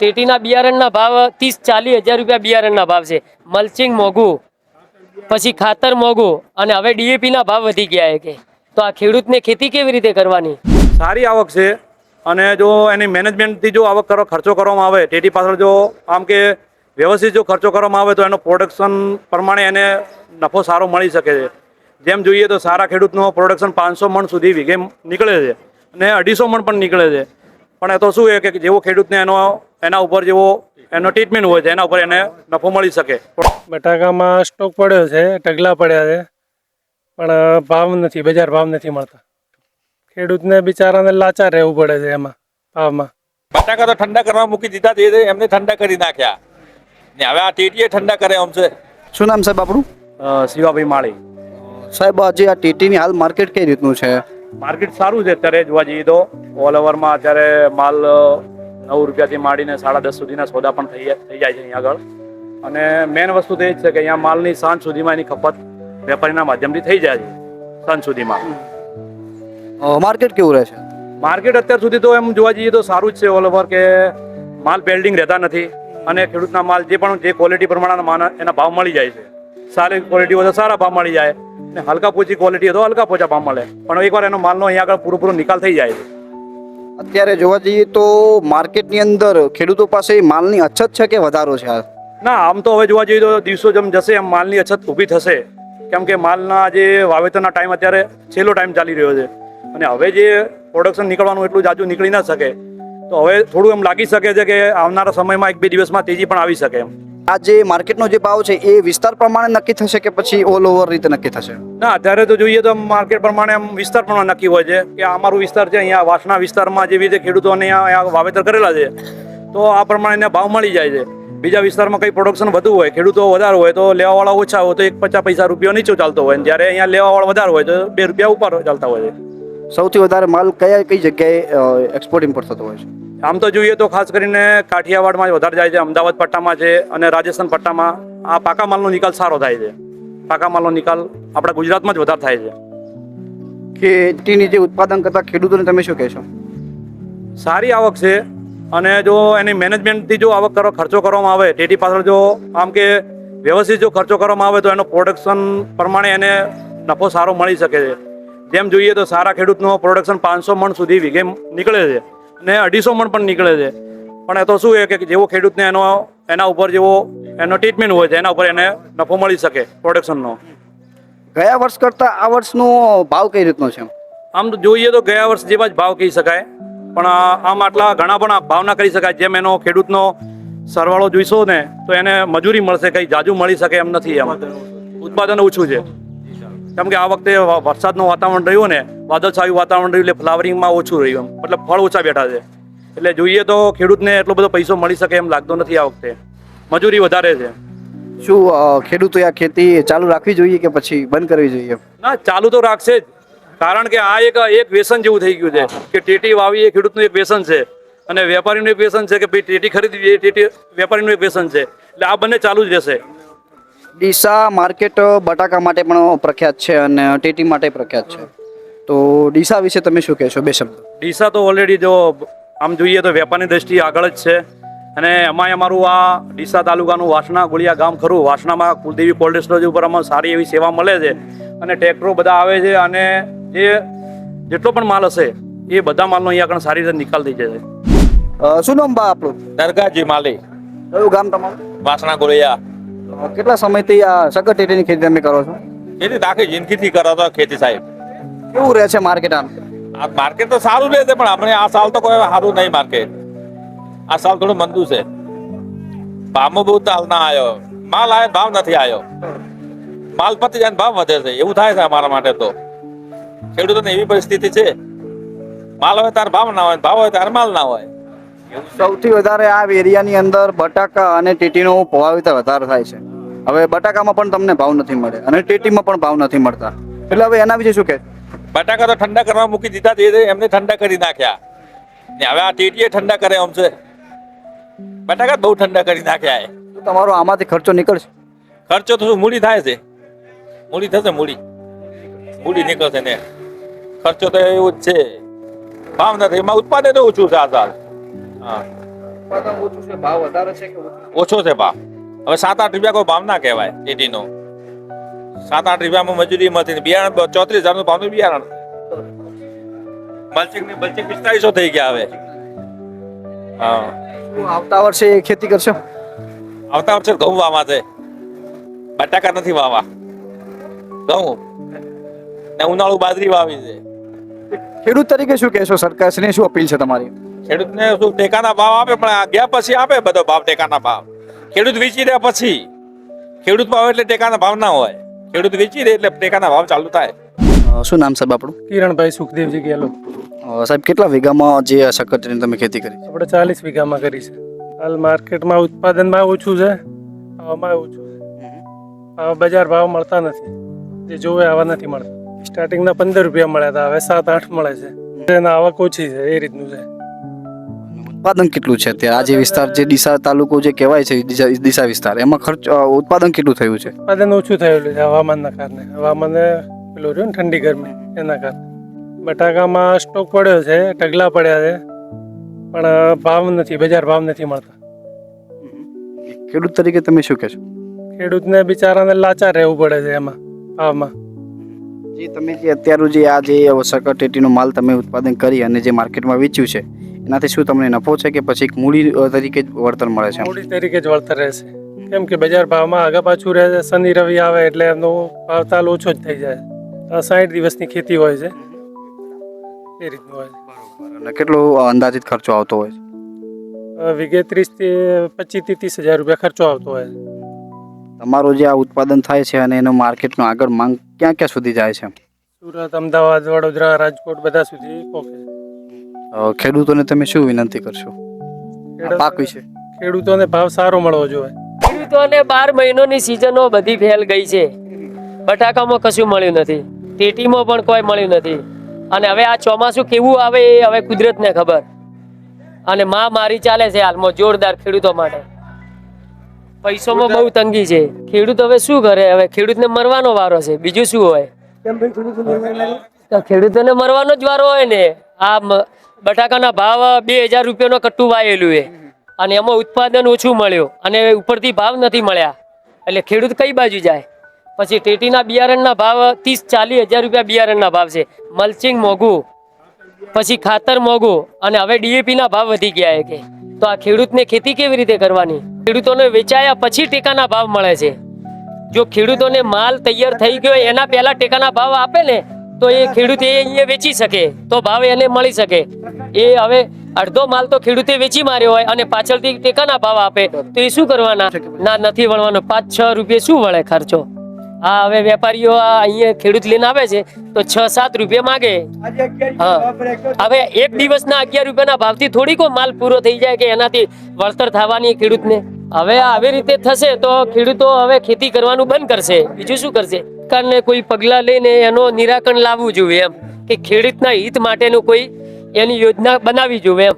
ટેટીના બિયારણના ભાવ 30-40 હજાર રૂપિયા બિયારણના ભાવ છે. મલ્ચિંગ મોંઘું, પછી ખાતર મોંઘું, અને હવે ડીએપીના ભાવ વધી ગયા છે. તો આ ખેડૂતને ખેતી કેવી રીતે કરવાની? સારી આવક છે, અને જો એની મેનેજમેન્ટથી જો આવક ખર્ચો કરવામાં આવે, ટેટી પાછળ જો આમ કે વ્યવસ્થિત જો ખર્ચો કરવામાં આવે તો એનો પ્રોડક્શન પ્રમાણે એને નફો સારો મળી શકે છે. જેમ જોઈએ તો સારા ખેડૂતનો પ્રોડક્શન 500 મણ સુધી વીઘે નીકળે છે, અને 250 મણ પણ નીકળે છે. પણ એ તો શું છે કે જેવો ખેડૂતને એના ઉપર જેવો એનો ટ્રીટમેન્ટ હોય છે એના ઉપર એને નફો મળી શકે. બટાકામાં સ્ટોક પડ્યો છે, ઢગલા પડ્યા છે, પણ ભાવ નથી, બજાર ભાવ નથી મળતા. ખેડૂતને બિચારાને લાચાર રહેવું પડે છે એમાં ભાવમાં. બટાકા તો ઠંડા કરવા મૂકી દીધા છે, એમને ઠંડા કરી નાખ્યા ને હવે આ ટીટીએ ઠંડા કરે એમ છે. શું નામ સાહેબ આપણું? શિવાભાઈ માળી. સાહેબ, આજે આ ટીટીની હાલ માર્કેટ કઈ રીતનું છે? માર્કેટ સારું છે અત્યારે જોવા જઈએ તો. ઓલ ઓવરમાં અત્યારે માલ 9 રૂપિયાથી માંડીને 10.5 સુધીના સોદા પણ થઈ જાય છે અહીંયા આગળ. અને મેઇન વસ્તુ તો એ જ છે કે અહીંયા માલની સાંજ સુધીમાં એની ખપત વેપારીના માધ્યમથી થઈ જાય છે. સાંજ સુધીમાં માર્કેટ કેવું રહે છે? માર્કેટ અત્યાર સુધી તો એમ જોવા જઈએ તો સારું જ છે ઓલ ઓવર, કે માલ પેલ્ડિંગ રહેતા નથી, અને ખેડૂતના માલ જે ક્વોલિટી પ્રમાણેના માલ એના ભાવ મળી જાય છે. સારી ક્વોલિટી હોય તો સારા ભાવ મળી જાય, ને હલકા પોચી ક્વોલિટી હોય તો હલકા પોચા ભાવ મળે. પણ એકવાર એનો માલનો અહીંયા આગળ પૂરો નિકાલ થઈ જાય છે. અત્યારે જોવા જઈએ તો માર્કેટની અંદર ખેડૂતો પાસે માલની અછત છે કે વધારો છે? ના, આમ તો હવે જોવા જઈએ તો દિવસો જેમ જશે એમ માલની અછત ઊભી થશે, કેમ કે માલના જે વાવેતરના ટાઈમ અત્યારે છેલ્લો ટાઈમ ચાલી રહ્યો છે, અને હવે જે પ્રોડક્શન નીકળવાનું એટલું જાજુ નીકળી ના શકે. તો હવે થોડું એમ લાગી શકે છે કે આવનારા સમયમાં 1-2 દિવસમાં તેજી પણ આવી શકે એમ. આ જે માર્કેટનો જે ભાવ છે એ વિસ્તાર પ્રમાણે નક્કી થશે કે પછી ઓલ ઓવર રીતે નક્કી થશે? ના, અત્યારે તો જોઈએ તો માર્કેટ પ્રમાણે આમ વિસ્તાર પ્રમાણે નક્કી હોય છે કે આ અમારું વિસ્તાર છે, અહીંયા વાસણા વિસ્તારમાં જેવી રીતે ખેડૂતોને અહીંયા વાવેતર કરેલા છે તો આ પ્રમાણે એને ભાવ મળી જાય છે. બીજા વિસ્તારમાં કંઈ પ્રોડક્શન વધુ હોય, ખેડૂતો વધારે હોય તો લેવાવાળા ઓછા હોય તો 50 પૈસા રૂપિયા નીચો ચાલતો હોય, જ્યારે અહીંયા લેવાવાળા વધારે હોય તો 2 રૂપિયા ઉપર ચાલતા હોય છે. સૌથી વધારે માલ કઈ જગ્યાએ એક્સપોર્ટ ઇમ્પોર્ટ થતો હોય છે? આમ તો જોઈએ તો ખાસ કરીને કાઠિયાવાડમાં વધારે જાય છે, અમદાવાદ પટ્ટામાં છે, અને રાજસ્થાન પટ્ટામાં આ પાકા માલનો નિકાલ સારો થાય છે. પાકા માલનો નિકાલ આપણા ગુજરાતમાં જ વધારે થાય છે. ખેતીની જે ઉત્પાદન કરતા ખેડૂતોને તમે શું કહેશો? સારી આવક છે, અને જો એની મેનેજમેન્ટથી જો ખર્ચો કરવામાં આવે, ટેટી પાછળ જો આમ કે વ્યવસ્થિત જો ખર્ચો કરવામાં આવે તો એનો પ્રોડક્શન પ્રમાણે એને નફો સારો મળી શકે છે. જેમ જોઈએ તો સારા ખેડૂતનો પ્રોડક્શન 500 મણ સુધી વીઘે નીકળે છે, ને 250 મણ પણ નીકળે છે. પણ એ તો શું છે કે જેવો ખેડૂતને એના ઉપર જેવો એનો ટ્રીટમેન્ટ હોય છે એના ઉપર એને નફો મળી શકે પ્રોડક્શનનો. ગયા વર્ષ કરતાં આ વર્ષનો ભાવ કઈ રીતનો છે? આમ તો જોઈએ તો ગયા વર્ષ જેવા જ ભાવ કહી શકાય, પણ આમ આટલા ઘણા પણ ભાવ ના કરી શકાય. જેમ એનો ખેડૂતનો સરવાળો જોઈશો ને તો એને મજૂરી મળશે, કંઈ જાજુ મળી શકે એમ નથી. એમ ઉત્પાદન ઓછું છે, કેમ કે આ વખતે વરસાદનું વાતાવરણ રહ્યું ને, વાદળછાયું વાતાવરણ રહ્યું, એટલે ફ્લાવરિંગમાં ઓછું રહ્યું, એમ મતલબ ફળ ઓછા બેઠા છે. એટલે જોઈએ તો ખેડૂતને એટલો બધો પૈસો મળી શકે એમ લાગતો નથી. આ વખતે મજૂરી વધારે છે. શું ખેડૂતોએ આ ખેતી ચાલુ રાખવી જોઈએ કે પછી બંધ કરવી જોઈએ? ના, ચાલુ તો રાખશે જ, કારણ કે આ એક વ્યસન જેવું થઈ ગયું છે કે ટેટી વાવી એ ખેડૂતનું એક વ્યસન છે, અને વેપારીનું એક વ્યસન છે કે ભાઈ ટેટી ખરીદવી એ ટેટી વેપારીનું એક વ્યસન છે. એટલે આ બંને ચાલુ જ રહેશે. ડીસા માર્કેટ બટાકા માટે પણ પ્રખ્યાત છે અને ટેટી માટે પ્રખ્યાત છે, તો ડીસા વિશે તમે શું કહેશો? 2 શબ્દ. ડીસા તો ઓલરેડી જો આમ જોઈએ તો વેપારની દ્રષ્ટિએ આગળ જ છે, અને એમાંય અમારું આ ડીસા તાલુકાનું વાસણા ગોળિયા ગામ ખરું. વાસણામાં કુલદેવી કોલ્ડ સ્ટોરેજ ઉપર અમારે સારી એવી સેવા મળે છે, અને ટ્રેક્ટરો બધા આવે છે, અને જેટલો પણ માલ હશે એ બધા માલનો અહીંયા આગળ સારી રીતે નિકાલ થઈ જશે. શું નામ બા આપણું? દરગાહજી માલી, કયું ગામ તમારું? વાસણા ગોળિયા. કેટલા સમયથી આ સગર ટેટીની ખેતી તમે કરો છો? ખેતી આખી જિંદગીથી કરો તો ખેતી સાહેબ. કેવું રહે છે માર્કેટ? આ માર્કેટ તો સારું રહે છે, પણ આપણે આ સાલ તો કોઈ સારું નહીં માર્કેટ. આ સાલ થોડું મંદું છે. ભાવમાં બહુ તાલ ના આવ્યો, માલ આવે ભાવ નથી આવ્યો. માલ પતી જાય ભાવ વધે છે, એવું થાય છે અમારા માટે. તો ખેડૂતોને એવી પરિસ્થિતિ છે, માલ હોય ત્યારે ભાવ ના હોય, ભાવ હોય ત્યારે માલ ના હોય. સૌથી વધારે આ એરિયાની અંદર બટાકા અને ટેટીનો વાવેતર વધારે થાય છે. હવે બટાકામાં પણ તમને ભાવ નથી મળે અને ટેટીમાં પણ ભાવ નથી મળતા, એટલે હવે એના વિશે શું કહે? બટાકા તો ઠંડા કરવા મૂકી દીધા છે, એમને ઠંડા કરી નાખ્યા ને હવે આ ટેટીએ ઠંડા કરે એમ છે. બટાકા બહુ ઠંડા કરી નાખ્યા. તમારો આમાંથી ખર્ચો નીકળશે? ખર્ચો તો શું મૂડી થાય છે, મૂડી થશે, મૂડી નીકળશે ને. ખર્ચો તો એવું જ છે, ભાવ નથી, એમાં ઉત્પાદન ઓછું છે આ સાલ. હા. ઉત્પાદન ઓછું છે, ભાવ વધારે છે કે ઓછો? ઓછો છે ભાવ. હવે 7-8 રૂપિયા કોઈ ભાવ ના કહેવાય ટેટીનો. 7-8 રૂપિયામાં મજૂરી મળતી ને બિયારણ 34,000 નું ભાવનું બિયારણ. મલ્ચિંગ 4500 થઈ ગયા હવે. હા, શું આવતા વર્ષે ખેતી કરશો? આવતા વર્ષે ઘઉં વાવા છે, બટાકા નથી વાવા. ઘઉં ને ઉનાળુ બાજરી વાવી છે. ખેડૂત તરીકે શું કહેશો? સરકારશ્રીને શું અપીલ છે તમારી? ખેડૂતને શું ટેકાના ભાવ આપે, પણ આ ગયા પછી આપે બધો ભાવ, ટેકાના ભાવ. ખેડૂત વેચી રહ્યા પછી ખેડૂત ભાવ એટલે ટેકાના ભાવ ના હોય. ખેડૂત વેચી રહે એટલે ટેકાના ભાવ ચાલુ થાય. શું નામ સાહેબ આપણું? કિરણભાઈ સુખદેવજી ગેલો. સાહેબ કેટલા વીઘામાં જે શક્કરટેટીની તમે ખેતી કરી? આપણે 40 વીઘામાં કરી છે. હાલ માર્કેટમાં ઉત્પાદનમાં ઓછું છે, ભાવમાં ઓછું છે. બજાર ભાવ મળતા નથી, જે જોવે આવા નથી મળતા. સ્ટાર્ટિંગના 15 રૂપિયા મળ્યા હતા, હવે 7-8 મળે છે. એના આવક ઓછી છે, એ રીતનું છે. ઉત્પાદન કેટલું છે અત્યારે? આ જે વિસ્તાર, જે ડીસા તાલુકો જે કહેવાય છે, ડીસા વિસ્તાર, એમાં ખર્ચ ઉત્પાદન કેટલું થયું છે? ઉત્પાદન ઓછું થયેલું છે હવામાનના કારણે. હવામાન પેલું રહ્યું ને ઠંડી ગરમી, એના કારણે. બટાકામાં સ્ટોક પડ્યો છે, ઢગલા પડ્યા છે, પણ ભાવ નથી, બજાર ભાવ નથી મળતા. ખેડૂત તરીકે તમે શું કહેશો? ખેડૂતને બિચારાને લાચાર રહેવું પડે છે એમાં ભાવમાં. જે તમે જે અત્યારનું જે આ જે શક્કરટેટીનો માલ તમે ઉત્પાદન કરી અને જે માર્કેટમાં વેચ્યું છે, એનાથી શું તમને નફો છે કે પછી એક મૂડી તરીકે જ વળતર મળે છે? મૂડી તરીકે જ વળતર રહેશે, કેમ કે બજાર ભાવમાં આગા પાછું રહે છે. શનિ રવિ આવે એટલે એનો ભાવતાલ ઓછો જ થઈ જાય. 60 દિવસની ખેતી હોય છે, એ રીતનું હોય છે. અને કેટલો અંદાજિત ખર્ચો આવતો હોય છે? વીઘે 30 થી 25 થી 30 હજાર રૂપિયા ખર્ચો આવતો હોય છે. તમારું જે આ ઉત્પાદન થાય છે અને એનો માર્કેટનો આગળ માંગ ક્યાં ક્યાં સુધી જાય છે? સુરત, અમદાવાદ, વડોદરા, રાજકોટ બધા સુધી પહોંચે. ખેડૂતોને તમે શું વિનંતી કરશો આ પાક વિશે? ખેડૂતોને ભાવ સારો મળવો જોઈએ. ખેડૂતોને 12 મહિનોની સિઝનો બધી ફેલ ગઈ છે. બટાકામાં કશું મળ્યું નથી, ટેટીમાં પણ કોઈ મળ્યું નથી. અને હવે આ ચોમાસું કેવું આવે એ હવે કુદરતને ખબર. અને મારી ચાલે છે હાલમાં જોરદાર ખેડૂતો માટે. પૈસામાં બહુ તંગી છે. ખેડૂત હવે શું કરે? હવે ખેડૂતને મરવાનો વારો છે, બીજું શું હોય? તો ખેડૂતોને મરવાનો જ વારો હોય ને. આ બટાકાના ભાવ 2000 રૂપિયાનો કટ્ટુ વાયેલું છે અને એમાં ઉત્પાદન ઓછું મળ્યું અને ઉપરથી ભાવ નથી મળ્યા, એટલે ખેડૂત કઈ બાજુ જાય? પછી ટેટીના બિયારણના ભાવ 30-40 હજાર રૂપિયા બિયારણના ભાવ છે. મલ્ચિંગ મોંઘું, પછી ખાતર મોંઘું, અને હવે DAP ના ભાવ વધી ગયા છે. કે તો આ ખેડૂતને ખેતી કેવી રીતે કરવાની? ખેડૂતોને વેચાયા પછી ટેકાના ભાવ મળે છે. જો ખેડૂતોને માલ તૈયાર થઈ ગયો એના પહેલા ટેકાના ભાવ આપે ને તો એ ખેડૂત અહીંયા વેચી શકે, તો ભાવ એને મળી શકે. એ હવે અડધો માલ તો ખેડૂતે વેચી માર્યો હોય અને પાછળથી ટેકાના ભાવ આપે તો એ શું કરવાના? ના, નથી વળવાનો. 5-6 રૂપિયા શું વળે ખર્ચો? હા, હવે વેપારીઓ અહીંયા ખેડૂત લઈને આવે છે તો 6-7 રૂપિયા માગે. હા, હવે એક દિવસના 11 રૂપિયાના ભાવથી થોડી કોઈ માલ પૂરો થઈ જાય કે એનાથી વળતર થવાની ખેડૂતને. હવે આવી રીતે થશે તો ખેડૂતો હવે ખેતી કરવાનું બંધ કરશે, બીજું શું કરશે? સરકારને કોઈ પગલાં લઈને એનો નિરાકરણ લાવવું જોઈએ, એમ કે ખેડૂતના હિત માટેનું કોઈ એની યોજના બનાવવી જોઈએ એમ.